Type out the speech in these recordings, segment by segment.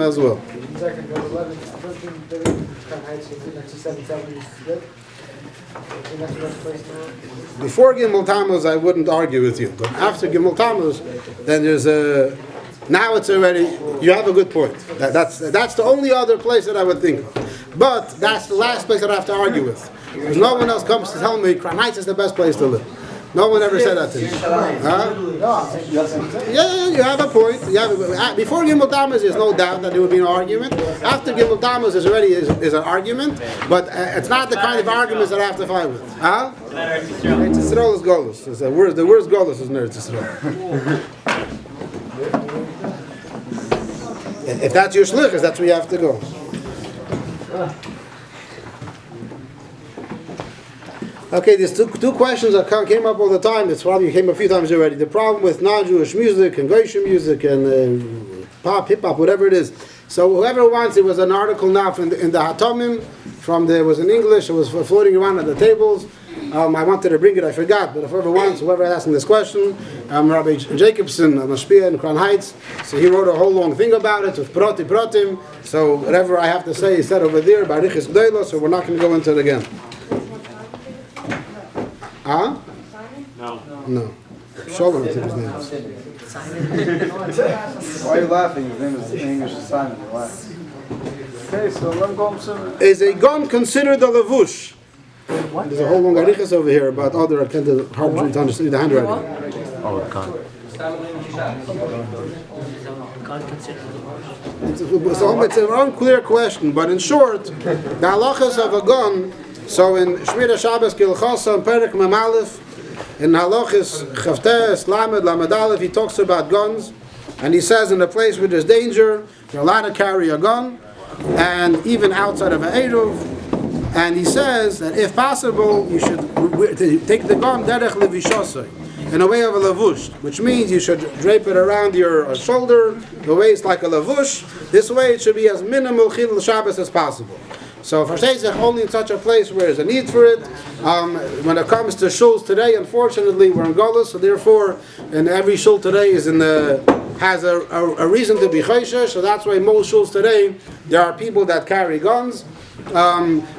as well. Before Gimel Tammuz, I wouldn't argue with you, but after Gimel Tammuz, then there's a. Now it's already. You have a good point. That's the only other place that I would think of, but that's the last place that I have to argue with. Because no one else comes to tell me Kranitz is the best place to live. No one ever said that to me. Huh? Yeah, you have a point. Before Gimel Tammuz, there's no doubt that there would be an argument. After Gimel Tammuz, is already is an argument, but it's not the kind of arguments that I have to fight with. Huh? Eretz Yisrael is Golus. The worst Golus is in Eretz Yisrael. If that's your shlichus, that's where you have to go. Okay, there's two questions that came up all the time. It's probably came a few times already. The problem with non-Jewish music and Geisha music and pop, hip-hop, whatever it is. So whoever wants, there was an article now in the Hatomim, it was in English, it was floating around at the tables. I wanted to bring it, I forgot, but if whoever wants, whoever is asking this question, Rabbi Jacobson, Mashpia in Crown Heights, so he wrote a whole long thing about it with Pratim, so whatever I have to say is said over there, Barichis Gdeilo, so we're not going to go into it again. Huh? No. Shalom, I think his name is. Why are you laughing? His name is English Simon. Why? Okay, so let him go. Is a gun considered a levush? There's a whole long arichas over here about other hard to understand the handwriting. Oh, gun. It's an unclear question, but in short, the halachas of a gun. So in Shmira Shabbos Kilchasa and Perek Mem Aleph, in halachas Chavtes Lamed Aleph, he talks about guns, and he says in a place where there's danger, you're allowed to carry a gun, and even outside of an Eruv. And he says that if possible, you should take the gun derech levishosai, in a way of a lavush, which means you should drape it around your shoulder, the waist like a lavush. This way it should be as minimal chilul Shabbos as possible. So for Sheitzach, only in such a place where there's a need for it. When it comes to shuls today, unfortunately, we're in Golus, so therefore, and every shul today is has a reason to be chayshish, so that's why most shuls today, there are people that carry guns.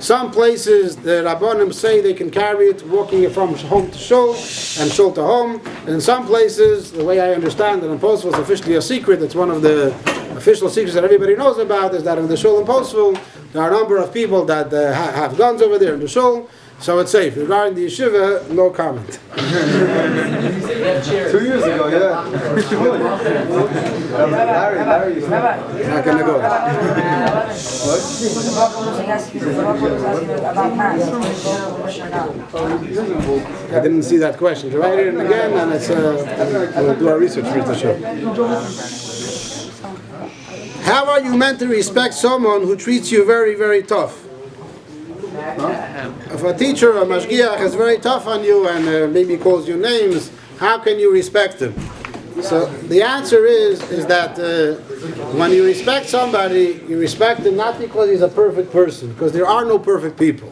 Some places the Rabbanim say they can carry it walking it from home to shul and shul to home, and in some places, the way I understand it in Postville is officially a secret, it's one of the official secrets that everybody knows about, is that in the shul in Postville there are a number of people that have guns over there in the shul, so it's safe. Regarding the yeshiva, no comment. 2 years ago, yeah. Larry's not going to go. I didn't see that question. To write it in again, and we'll do our research for the show. How are you meant to respect someone who treats you very, very tough? If a teacher or a mashgiach is very tough on you and maybe calls you names, how can you respect him? So the answer is that when you respect somebody, you respect him not because he's a perfect person, because there are no perfect people.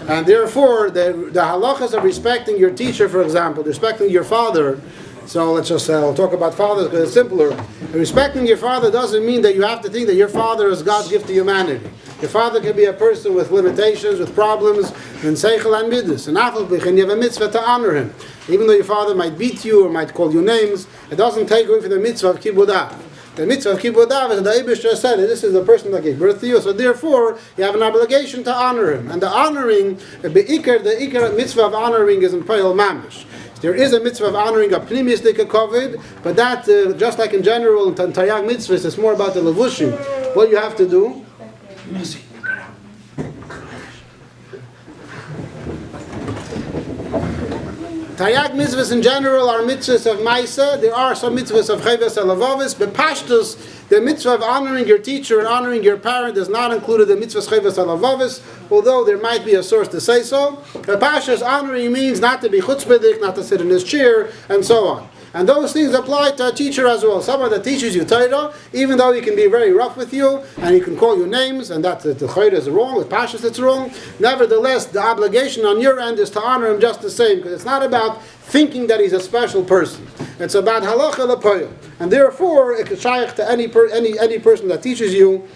And therefore, the halachas of respecting your teacher, for example, respecting your father. So let's just talk about fathers because it's simpler. Respecting your father doesn't mean that you have to think that your father is God's gift to humanity. Your father can be a person with limitations, with problems, and seichel and midas. And you have a mitzvah to honor him. Even though your father might beat you or might call you names, it doesn't take away from the mitzvah of kibbutz. The mitzvah of kibbutz is the Eibishter said this is the person that gave birth to you, so therefore you have an obligation to honor him. And the honoring, the ikar mitzvah of honoring is in Payel Mamish. There is a mitzvah of honoring a pnimis kovid, but that, just like in general, in Taryag mitzvahs, it's more about the levushim. What you have to do. Taryag mitzvahs in general are mitzvahs of Maisa. There are some mitzvahs of Chayvas Alavavis, but Pashtus, the mitzvah of honoring your teacher and honoring your parent is not included in mitzvahs Chayvas Alavavis, although there might be a source to say so. But Pashtus, honoring means not to be chutzpahdik, not to sit in his chair, and so on. And those things apply to a teacher as well. Someone that teaches you Torah, even though he can be very rough with you, and he can call you names, and that the Torah is wrong, with Pashas it's wrong, nevertheless, the obligation on your end is to honor him just the same, because it's not about thinking that he's a special person. It's about halacha l'poyel. and therefore it can shaykh to any person that teaches you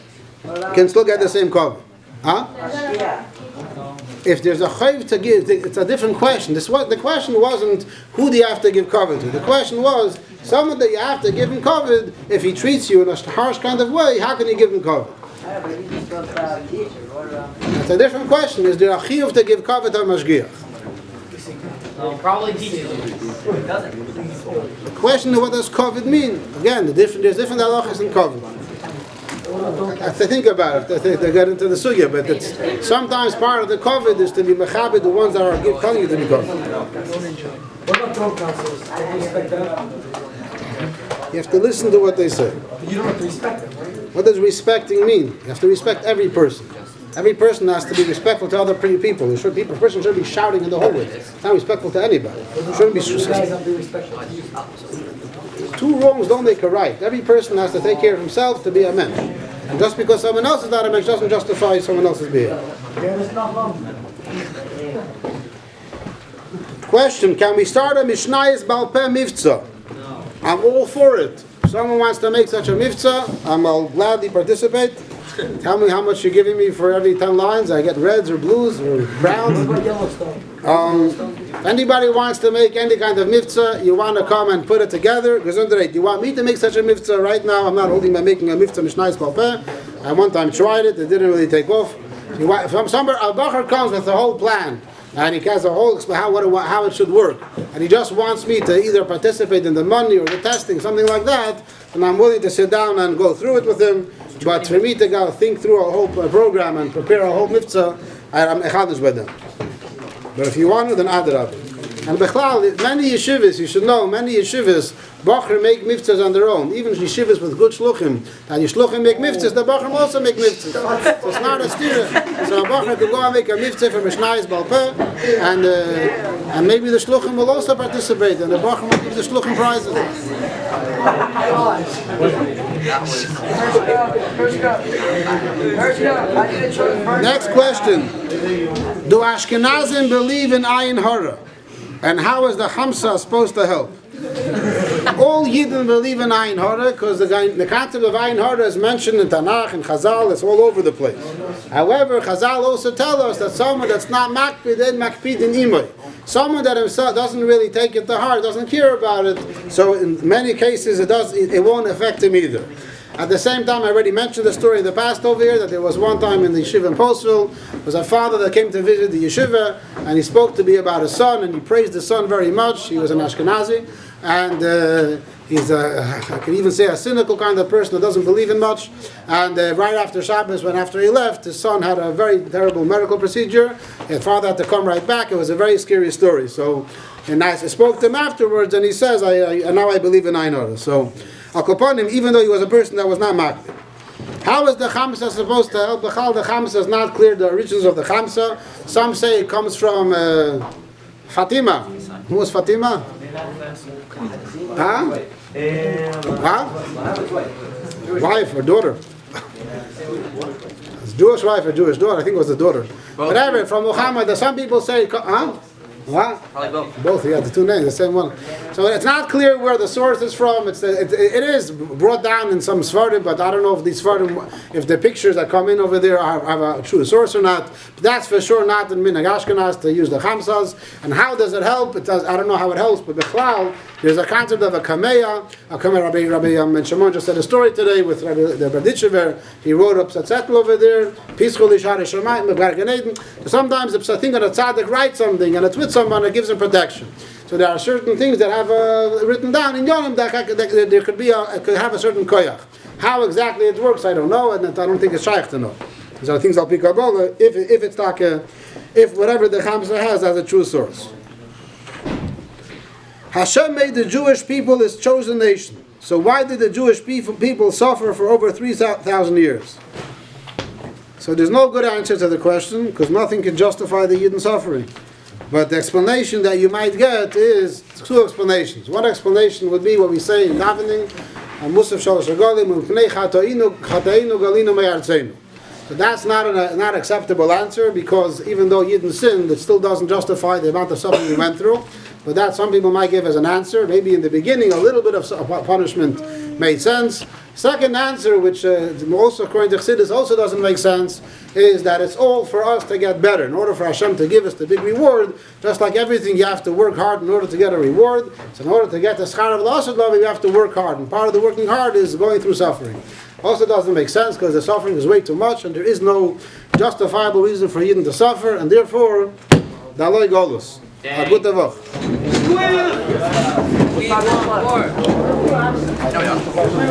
can still get the same cover. Huh? If there's a chayv to give, it's a different question. The question wasn't who do you have to give cover to. The question was someone that you have to give him cover. If he treats you in a harsh kind of way, how can you give him cover? That's a different question. Is there a chiyuv to give cover to a mashgiach? Probably teaches you. The question is what does cover mean? Again, there's different halachas in cover. I have to think about it. They get into the sugya, but it's sometimes part of the covet is to be mechabed the ones that are telling you to be covered. What about dog counselors? Do you respect them? You have to listen to what they say. But you don't have to respect them, right? What does respecting mean? You have to respect every person. Every person has to be respectful to other people. A person shouldn't be shouting in the hallway. It's not respectful to anybody. Shouldn't be. You guys have to be respectful to you. Two wrongs don't make a right. Every person has to take care of himself to be a mensch. And just because someone else is not a mensch doesn't justify someone else's behavior. Question, can we start a Mishnayis Balpeh Mivtza? I'm all for it. If someone wants to make such a Mivtza, I'll gladly participate. Tell me how much you're giving me for every 10 lines. I get reds or blues or browns. If anybody wants to make any kind of mitzvah, you want to come and put it together. Gesundheit. You want me to make such a mitzvah right now? I'm not holding by making a mitzvah mishnayis balpeh. I one time tried it. It didn't really take off. If somebody, a bacher comes with a whole plan and he has a whole how it should work, and he just wants me to either participate in the money or the testing, something like that, and I'm willing to sit down and go through it with him. But for me to go think through a whole program and prepare a whole mitzvah, I'm echadish by them. But if you want it, then adrab. And bechlal, many yeshivas, you should know, many yeshivas, bacher make mitzvahs on their own. Even yeshivas with good shluchim, and shluchim make mitzvahs, the bacher also make mitzvahs. So it's not a stira. So a bacher can go and make a mitzvah for mishnayis balpeh, and maybe the shluchim will also participate, and the bacher will give the shluchim prizes. Next question. Do Ashkenazim believe in ayin hara? And how is the Hamsa supposed to help? All Yidden believe in ayin hara because the concept of ayin hara is mentioned in Tanakh and Chazal. It's all over the place. However, Chazal also tell us that someone that's not makpid and makpid in imay, someone that himself doesn't really take it to heart, doesn't care about it. So in many cases, it won't affect him either. At the same time, I already mentioned the story in the past over here that there was one time in the yeshiva in Postville, there was a father that came to visit the yeshiva, and he spoke to me about his son, and he praised the son very much. He was an Ashkenazi, and he's I can even say a cynical kind of person that doesn't believe in much. And right after Shabbos, after he left, his son had a very terrible medical procedure. His father had to come right back. It was a very scary story. So, and I spoke to him afterwards, and he says, now I believe in ayin hara. So, I'll upon him, even though he was a person that was not makbid. How is the Chamsa supposed to help? The Chamsa is not clear the origins of the Chamsa. Some say it comes from Fatima. Who was Fatima? Huh? Wife or daughter? It's Jewish wife or Jewish daughter. I think it was the daughter. Whatever, from Muhammad. Some people say, huh? What? Probably both. Both, yeah, the two names, the same one. So it's not clear where the source is from. It is brought down in some Svardim, but I don't know if these Svardim, if the pictures that come in over there have a true source or not. But that's for sure not in Minhag Ashkenaz to use the Chamsas. And how does it help? I don't know how it helps, but Bechlal, there's a concept of a Kameya. Rabbi Shimon just said a story today with the Berditchever. He wrote up Satzetl over there. Peaceful Ishar Shemayim. Sometimes if I think that a tzaddik writes something and it's with someone, it gives him protection. So there are certain things that have written down in Yonim that there could have a certain koyach. How exactly it works, I don't know, and I don't think it's shaykh to know. These are things I'll pick up over if it's like if whatever the Chamsa has a true source. Hashem made the Jewish people his chosen nation. So why did the Jewish people suffer for over 3,000 years? So there's no good answer to the question, because nothing can justify the Yidden suffering. But the explanation that you might get is two explanations. One explanation would be what we say in davening, Musaf Shalosh Hagolim, Mpnei Chatoinu Galinu Me'artzeinu. So that's not an acceptable answer, because even though Yidden sinned, it still doesn't justify the amount of suffering we went through. but that some people might give as an answer. Maybe in the beginning a little bit of punishment made sense. Second answer, which also according to Chassidus also doesn't make sense, is that it's all for us to get better. In order for Hashem to give us the big reward, just like everything, you have to work hard in order to get a reward. So in order to get the schar of l'asad love, you have to work hard, and part of the working hard is going through suffering. Also doesn't make sense because the suffering is way too much, and there is no justifiable reason for Yidden to suffer, and therefore, daloi golus. A good tavach. We want more.